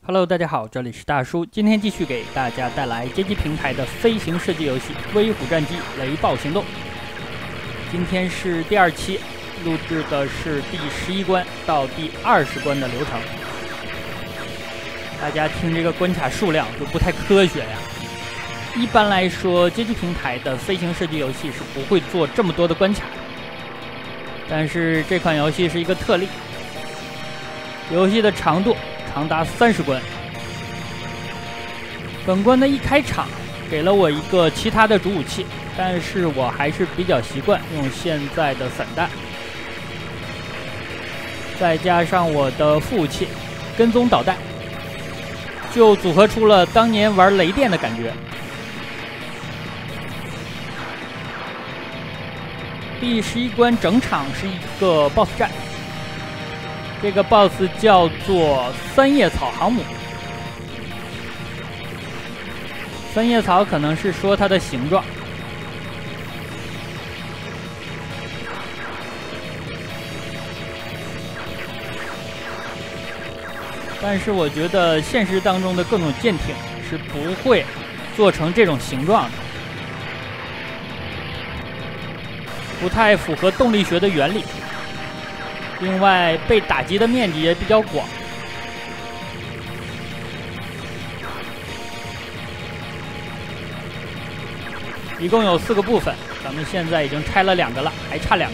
Hello， 大家好，这里是大叔，今天继续给大家带来街机平台的飞行射击游戏《威虎战机：雷暴行动》。今天是第2期，录制的是第11关到第20关的流程。大家听这个关卡数量就不太科学呀。一般来说，街机平台的飞行射击游戏是不会做这么多的关卡，但是这款游戏是一个特例。游戏的长度长达30关。本关的一开场给了我一个其他的主武器，但是我还是比较习惯用现在的散弹，再加上我的副武器跟踪导弹，就组合出了当年玩雷电的感觉。第11关整场是一个 BOSS 战。这个 BOSS 叫做三叶草航母。三叶草可能是说它的形状。但是我觉得现实当中的各种舰艇是不会做成这种形状的，不太符合动力学的原理。另外，被打击的面积也比较广。一共有4个部分，咱们现在已经拆了2个了，还差2个。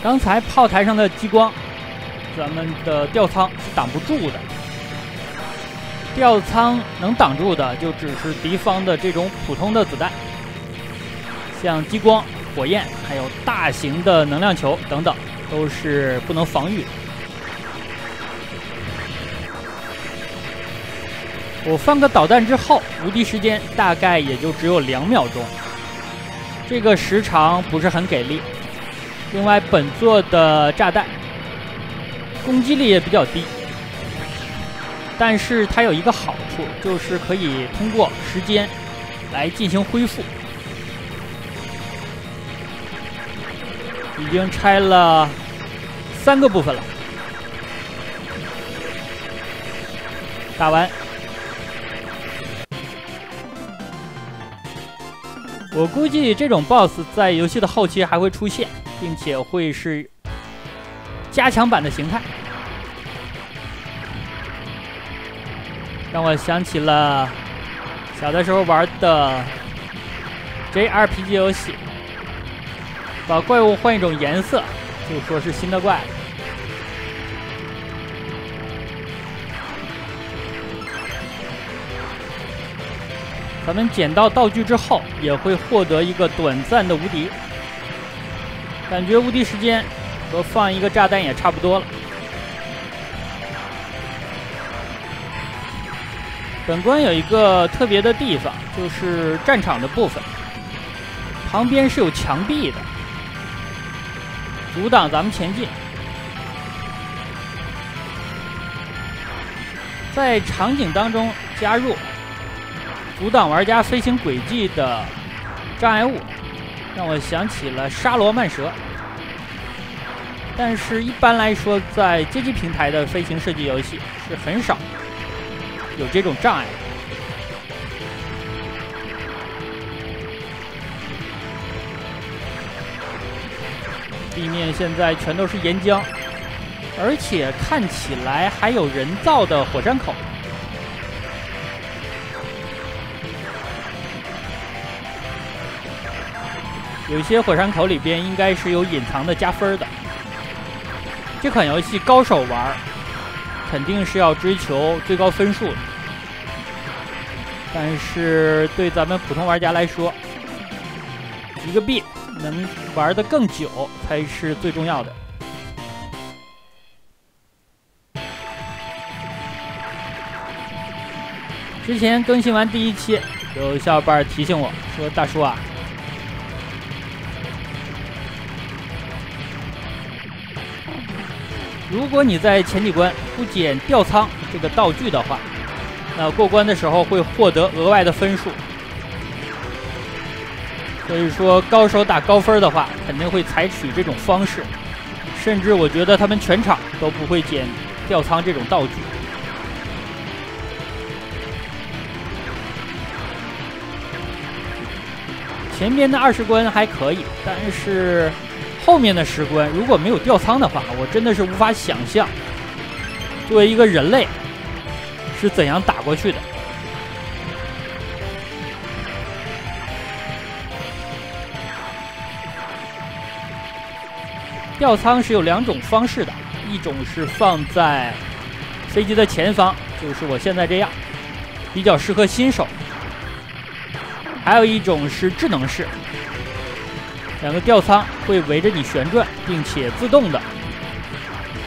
刚才炮台上的激光，咱们的吊舱是挡不住的。吊舱能挡住的就只是敌方的这种普通的子弹，像激光、火焰，还有大型的能量球等等，都是不能防御的。我放个导弹之后，无敌时间大概也就只有2秒钟，这个时长不是很给力。另外，本作的炸弹攻击力也比较低。但是它有一个好处，就是可以通过时间来进行恢复。已经拆了3个部分了，打完。我估计这种 BOSS 在游戏的后期还会出现，并且会是加强版的形态。让我想起了小的时候玩的 JRPG 游戏，把怪物换一种颜色，就说是新的怪。咱们捡到道具之后，也会获得一个短暂的无敌，感觉无敌时间和放一个炸弹也差不多了。本关有一个特别的地方，就是战场的部分，旁边是有墙壁的，阻挡咱们前进。在场景当中加入阻挡玩家飞行轨迹的障碍物，让我想起了沙罗曼蛇。但是一般来说，在街机平台的飞行射击游戏是很少有这种障碍。地面现在全都是岩浆，而且看起来还有人造的火山口。有些火山口里边应该是有隐藏的加分的。这款游戏高手玩肯定是要追求最高分数的，但是对咱们普通玩家来说，一个币能玩得更久才是最重要的。之前更新完第1期，有小伙伴提醒我说：“大叔啊，如果你在前几关不捡吊舱这个道具的话，那过关的时候会获得额外的分数。所以说高手打高分的话，肯定会采取这种方式，甚至我觉得他们全场都不会捡吊仓这种道具。前边的20关还可以，但是后面的10关如果没有吊仓的话，我真的是无法想象，作为一个人类是怎样打过去的。吊仓是有2种方式的，一种是放在飞机的前方，就是我现在这样，比较适合新手；还有一种是智能式，2个吊仓会围着你旋转，并且自动的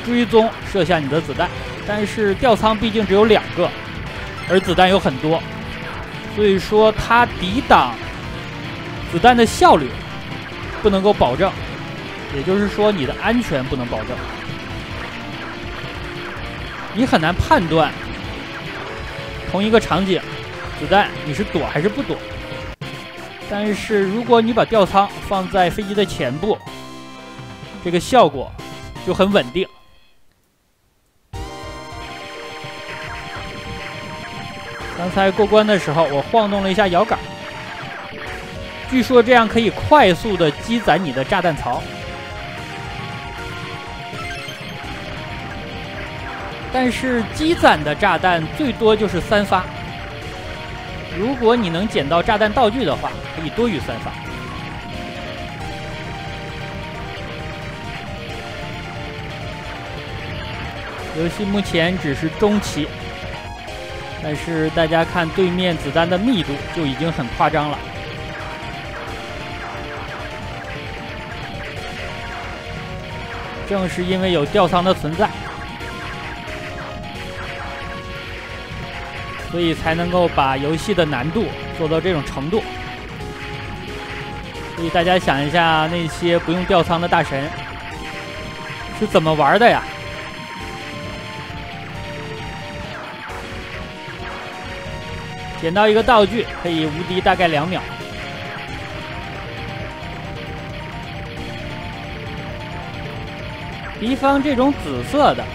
追踪射下你的子弹。但是吊仓毕竟只有2个，而子弹有很多，所以说它抵挡子弹的效率不能够保证。也就是说，你的安全不能保证，你很难判断同一个场景，子弹你是躲还是不躲。但是如果你把吊仓放在飞机的前部，这个效果就很稳定。刚才过关的时候，我晃动了一下摇杆，据说这样可以快速的积攒你的炸弹槽。但是积攒的炸弹最多就是3发，如果你能捡到炸弹道具的话，可以多于3发。游戏目前只是中期，但是大家看对面子弹的密度就已经很夸张了。正是因为有吊仓的存在，所以才能够把游戏的难度做到这种程度。所以大家想一下，那些不用吊仓的大神是怎么玩的呀？捡到一个道具可以无敌大概2秒。敌方这种紫色的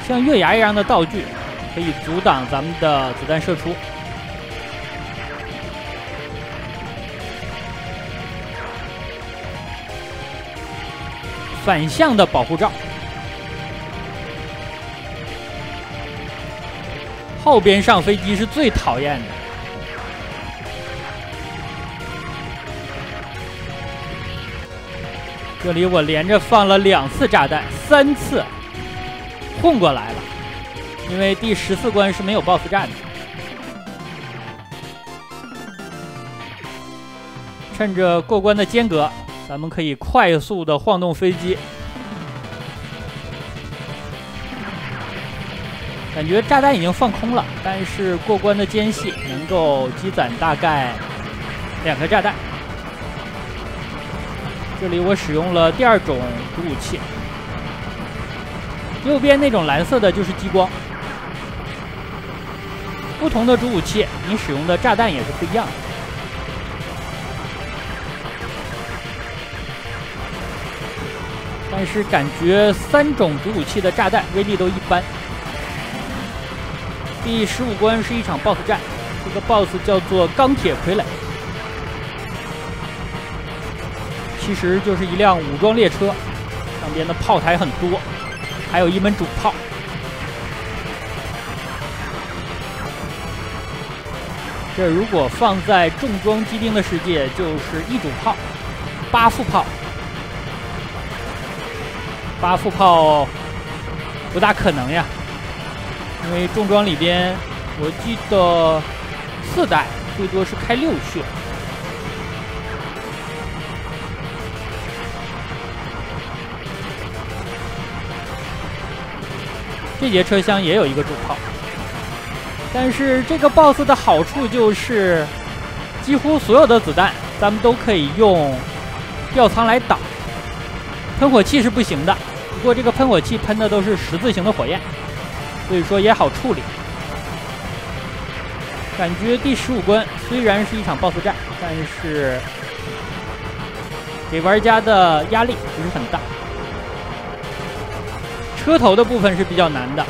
像月牙一样的道具可以阻挡咱们的子弹射出。反向的保护罩，后边上飞机是最讨厌的。这里我连着放了2次炸弹，3次混过来了，因为第14关是没有 BOSS 战的。趁着过关的间隔，咱们可以快速的晃动飞机。感觉炸弹已经放空了，但是过关的间隙能够积攒大概2个炸弹。这里我使用了第2种主武器，右边那种蓝色的就是激光。不同的主武器，你使用的炸弹也是不一样的。但是感觉3种主武器的炸弹威力都一般。第15关是一场 BOSS 战，这个 BOSS 叫做钢铁傀儡，其实就是一辆武装列车，上边的炮台很多，还有一门主炮。这如果放在重装机兵的世界，就是1主炮，8副炮。8副炮不大可能呀，因为重装里边我记得4代最多是开6血。这节车厢也有一个主炮，但是这个 BOSS 的好处就是几乎所有的子弹咱们都可以用吊仓来挡，喷火器是不行的。不过这个喷火器喷的都是十字形的火焰，所以说也好处理。感觉第15关虽然是一场 BOSS 战，但是给玩家的压力不是很大。车头的部分是比较难的，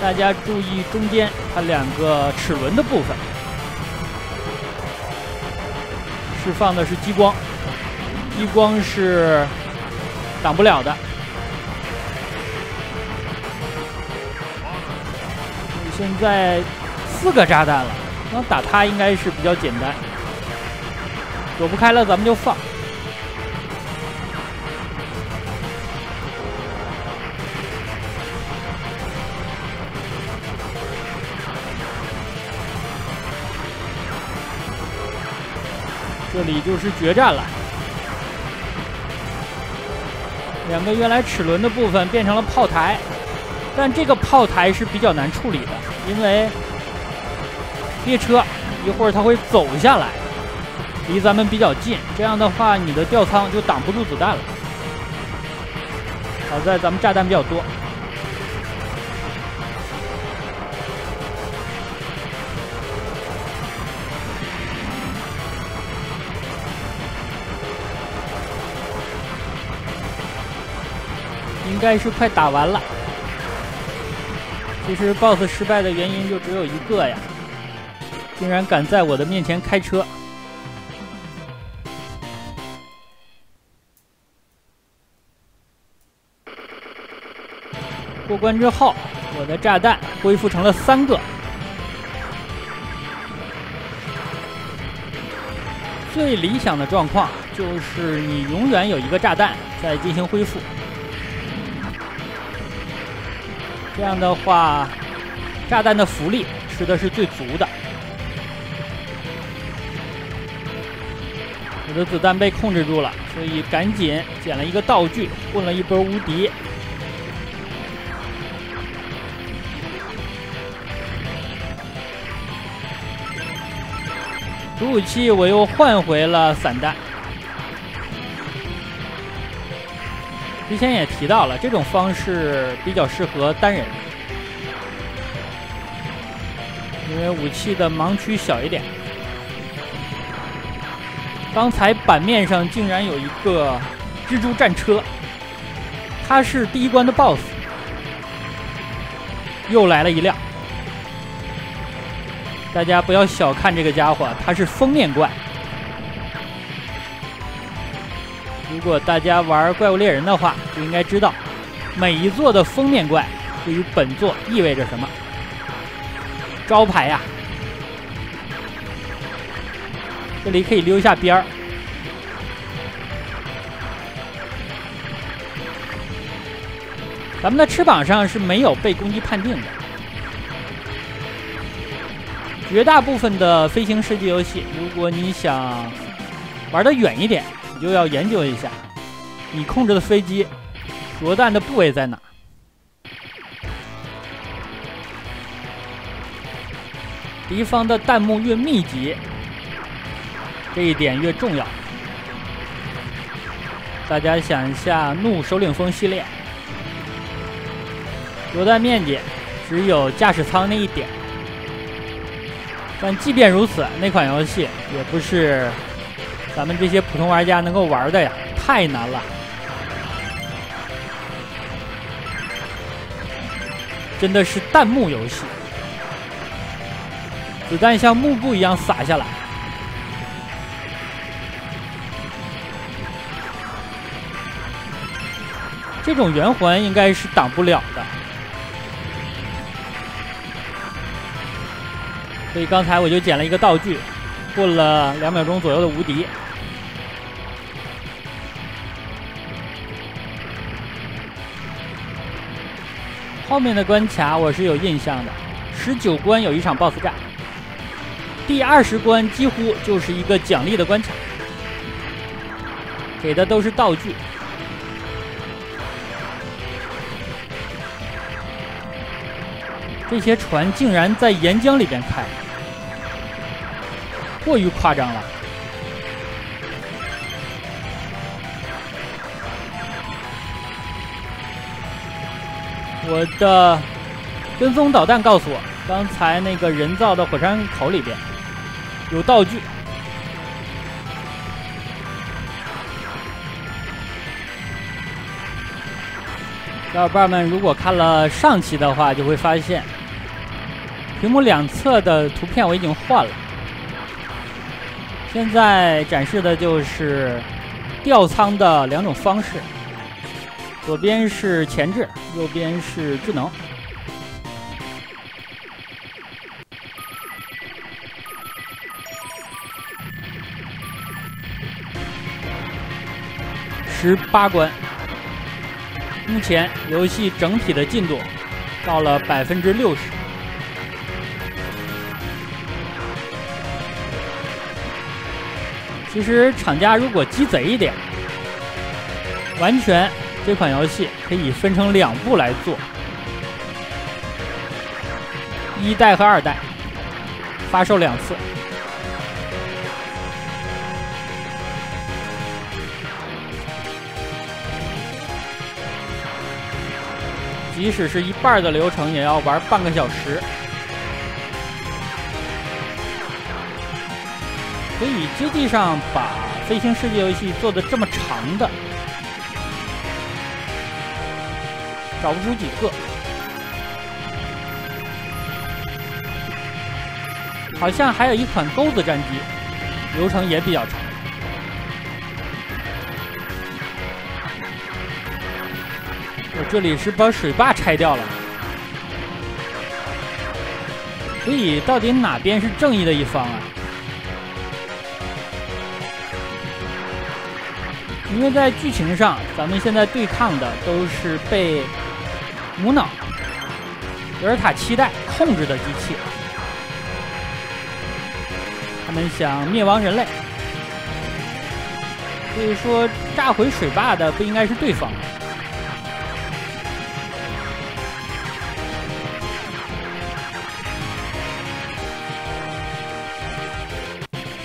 大家注意中间它2个齿轮的部分，释放的是激光，激光是挡不了的。现在4个炸弹了，然后打它应该是比较简单，躲不开了咱们就放。这里就是决战了，2个原来齿轮的部分变成了炮台，但这个炮台是比较难处理的，因为列车一会儿它会走下来，离咱们比较近，这样的话你的吊舱就挡不住子弹了。好在咱们炸弹比较多。应该是快打完了。其实 BOSS 失败的原因就只有一个呀，竟然敢在我的面前开车。过关之后，我的炸弹恢复成了3个。最理想的状况就是你永远有1个炸弹在进行恢复。这样的话，炸弹的浮力吃的是最足的。我的子弹被控制住了，所以赶紧捡了一个道具，混了一波无敌。主武器我又换回了散弹。之前也提到了，这种方式比较适合单人，因为武器的盲区小一点。刚才版面上竟然有一个蜘蛛战车，它是第1关的 BOSS， 又来了一辆。大家不要小看这个家伙，它是封面怪。如果大家玩怪物猎人的话，就应该知道每一座的封面怪对于本作意味着什么。招牌呀，这里可以溜一下边儿。咱们的翅膀上是没有被攻击判定的。绝大部分的飞行射击游戏，如果你想玩得远一点，你就要研究一下你控制的飞机着弹的部位在哪。敌方的弹幕越密集，这一点越重要。大家想一下怒首领风系列，着弹面积只有驾驶舱那一点，但即便如此，那款游戏也不是咱们这些普通玩家能够玩的呀，太难了，真的是弹幕游戏，子弹像幕布一样洒下来。这种圆环应该是挡不了的，所以刚才我就捡了一个道具，混了2秒钟左右的无敌。后面的关卡我是有印象的，19关有一场 BOSS 战，第20关几乎就是一个奖励的关卡，给的都是道具。这些船竟然在岩浆里边开，过于夸张了。我的跟踪导弹告诉我，刚才那个人造的火山口里边有道具。小伙伴们如果看了上期的话，就会发现屏幕两侧的图片我已经换了。现在展示的就是吊舱的两种方式，左边是前置，右边是智能。18关，目前游戏整体的进度到了60%。其实厂家如果鸡贼一点，完全这款游戏可以分成2部来做，1代和2代，发售2次。即使是一半的流程，也要玩半个小时。所以街机上把飞行世界游戏做的这么长的，找不出几个。好像还有一款钩子战机，流程也比较长。我这里是把水坝拆掉了，所以到底哪边是正义的一方啊？因为在剧情上，咱们现在对抗的都是被母脑德尔塔7代控制的机器，他们想灭亡人类，所以说炸毁水坝的不应该是对方。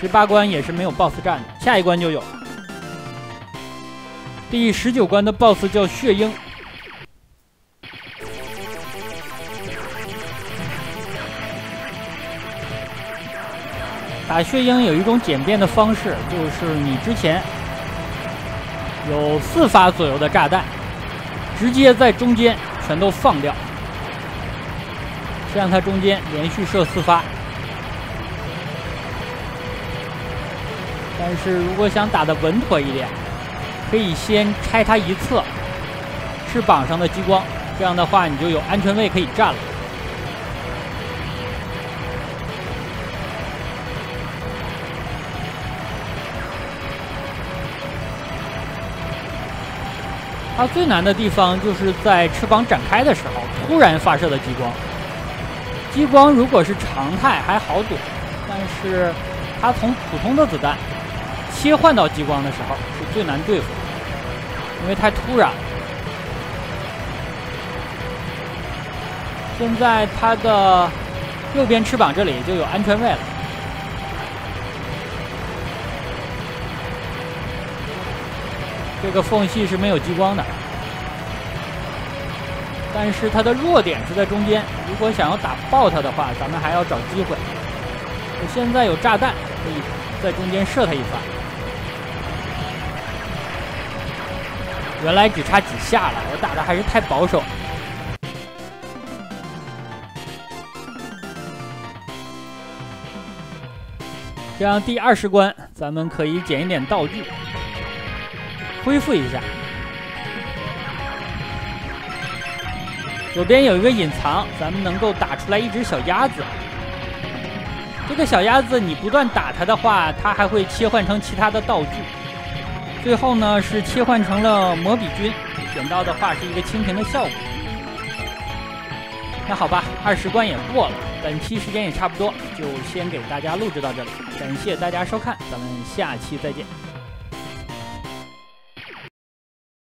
18关也是没有 BOSS 战的，下一关就有。第19关的 BOSS 叫血鹰，打血鹰有一种简便的方式，就是你之前有4发左右的炸弹，直接在中间全都放掉，这样它中间连续射4发。但是如果想打得稳妥一点，可以先拆它一侧翅膀上的激光，这样的话你就有安全位可以站了。它最难的地方就是在翅膀展开的时候突然发射的激光。激光如果是常态还好躲，但是它从普通的子弹切换到激光的时候是最难对付的，因为太突然了。现在它的右边翅膀这里就有安全位了，这个缝隙是没有激光的，但是它的弱点是在中间，如果想要打爆它的话，咱们还要找机会。我现在有炸弹，可以在中间射它一发。原来只差几下了，我打的还是太保守。这样第20关咱们可以捡一点道具，恢复一下。左边有一个隐藏，咱们能够打出来一只小鸭子。这个小鸭子你不断打它的话，它还会切换成其他的道具。最后呢是切换成了魔比君，捡到的话是一个清屏的效果。那好吧，20关也过了，本期时间也差不多，就先给大家录制到这里，感谢大家收看，咱们下期再见。